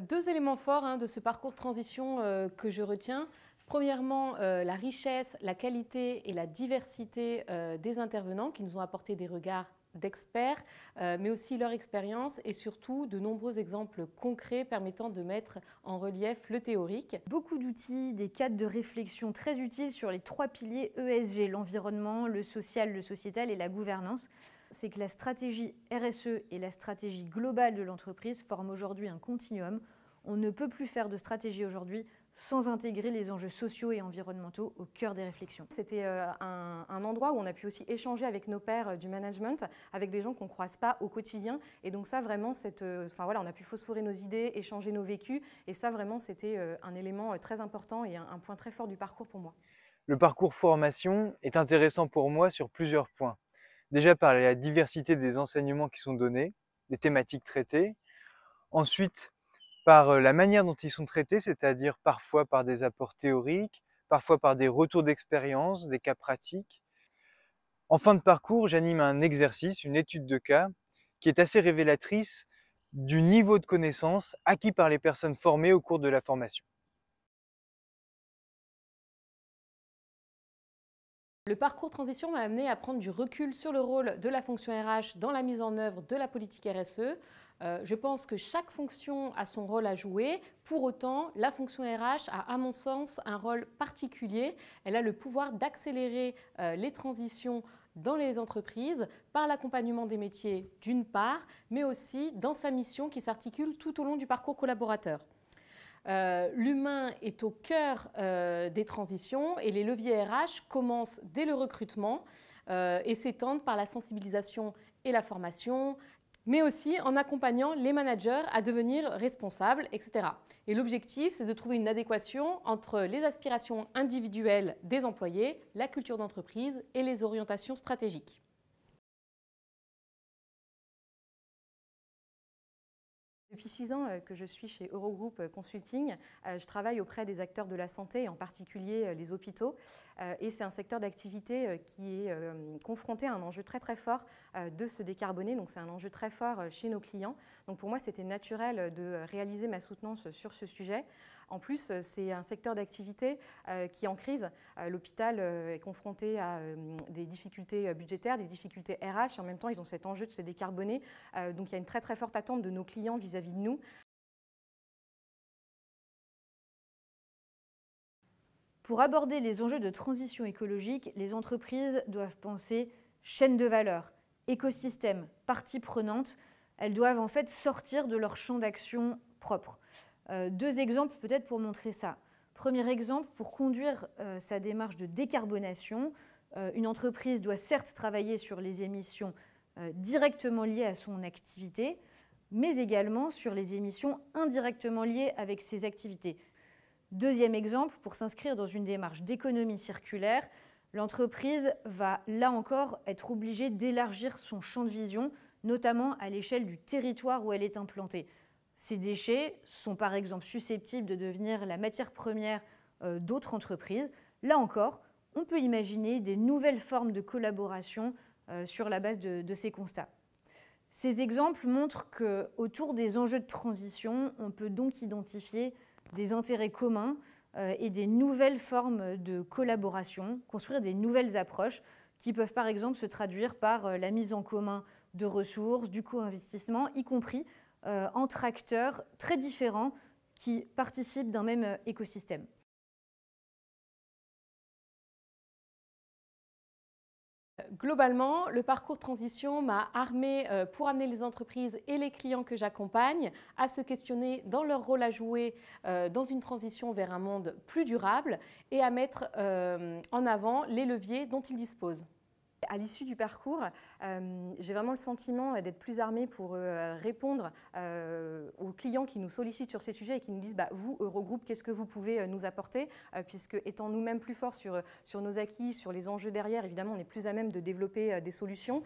Deux éléments forts de ce parcours de transition que je retiens. Premièrement, la richesse, la qualité et la diversité des intervenants qui nous ont apporté des regards d'experts, mais aussi leur expérience et surtout de nombreux exemples concrets permettant de mettre en relief le théorique. Beaucoup d'outils, des cadres de réflexion très utiles sur les trois piliers ESG, l'environnement, le social, le sociétal et la gouvernance. C'est que la stratégie RSE et la stratégie globale de l'entreprise forment aujourd'hui un continuum. On ne peut plus faire de stratégie aujourd'hui sans intégrer les enjeux sociaux et environnementaux au cœur des réflexions. C'était un endroit où on a pu aussi échanger avec nos pairs du management, avec des gens qu'on ne croise pas au quotidien. Et donc ça, vraiment, on a pu phosphorer nos idées, échanger nos vécus. Et ça, vraiment, c'était un élément très important et un point très fort du parcours pour moi. Le parcours formation est intéressant pour moi sur plusieurs points. Déjà par la diversité des enseignements qui sont donnés, des thématiques traitées. Ensuite, par la manière dont ils sont traités, c'est-à-dire parfois par des apports théoriques, parfois par des retours d'expérience, des cas pratiques. En fin de parcours, j'anime un exercice, une étude de cas, qui est assez révélatrice du niveau de connaissance acquis par les personnes formées au cours de la formation. Le parcours transition m'a amené à prendre du recul sur le rôle de la fonction RH dans la mise en œuvre de la politique RSE. Je pense que chaque fonction a son rôle à jouer. Pour autant, la fonction RH a, à mon sens, un rôle particulier. Elle a le pouvoir d'accélérer les transitions dans les entreprises par l'accompagnement des métiers d'une part, mais aussi dans sa mission qui s'articule tout au long du parcours collaborateur. L'humain est au cœur des transitions et les leviers RH commencent dès le recrutement et s'étendent par la sensibilisation et la formation, mais aussi en accompagnant les managers à devenir responsables, etc. Et l'objectif, c'est de trouver une adéquation entre les aspirations individuelles des employés, la culture d'entreprise et les orientations stratégiques. Depuis 6 ans que je suis chez Eurogroup Consulting, je travaille auprès des acteurs de la santé, en particulier les hôpitaux. Et c'est un secteur d'activité qui est confronté à un enjeu très très fort de se décarboner. Donc c'est un enjeu très fort chez nos clients. Donc pour moi, c'était naturel de réaliser ma soutenance sur ce sujet. En plus, c'est un secteur d'activité qui est en crise. L'hôpital est confronté à des difficultés budgétaires, des difficultés RH. Et en même temps, ils ont cet enjeu de se décarboner. Donc il y a une très très forte attente de nos clients vis-à-vis de nous. Pour aborder les enjeux de transition écologique, les entreprises doivent penser chaîne de valeur, écosystème, parties prenantes. Elles doivent en fait sortir de leur champ d'action propre. Deux exemples peut-être pour montrer ça. Premier exemple, pour conduire sa démarche de décarbonation, une entreprise doit certes travailler sur les émissions directement liées à son activité, mais également sur les émissions indirectement liées avec ses activités. Deuxième exemple, pour s'inscrire dans une démarche d'économie circulaire, l'entreprise va là encore être obligée d'élargir son champ de vision, notamment à l'échelle du territoire où elle est implantée. Ces déchets sont par exemple susceptibles de devenir la matière première d'autres entreprises. Là encore, on peut imaginer des nouvelles formes de collaboration sur la base de ces constats. Ces exemples montrent qu'autour des enjeux de transition, on peut donc identifier des intérêts communs et des nouvelles formes de collaboration, construire des nouvelles approches qui peuvent par exemple se traduire par la mise en commun de ressources, du co-investissement, y compris entre acteurs très différents qui participent d'un même écosystème. Globalement, le parcours de transition m'a armé pour amener les entreprises et les clients que j'accompagne à se questionner dans leur rôle à jouer dans une transition vers un monde plus durable et à mettre en avant les leviers dont ils disposent. À l'issue du parcours, j'ai vraiment le sentiment d'être plus armée pour répondre aux clients qui nous sollicitent sur ces sujets et qui nous disent vous, Eurogroup, qu'est-ce que vous pouvez nous apporter puisque étant nous-mêmes plus forts sur nos acquis, sur les enjeux derrière, évidemment, on est plus à même de développer des solutions.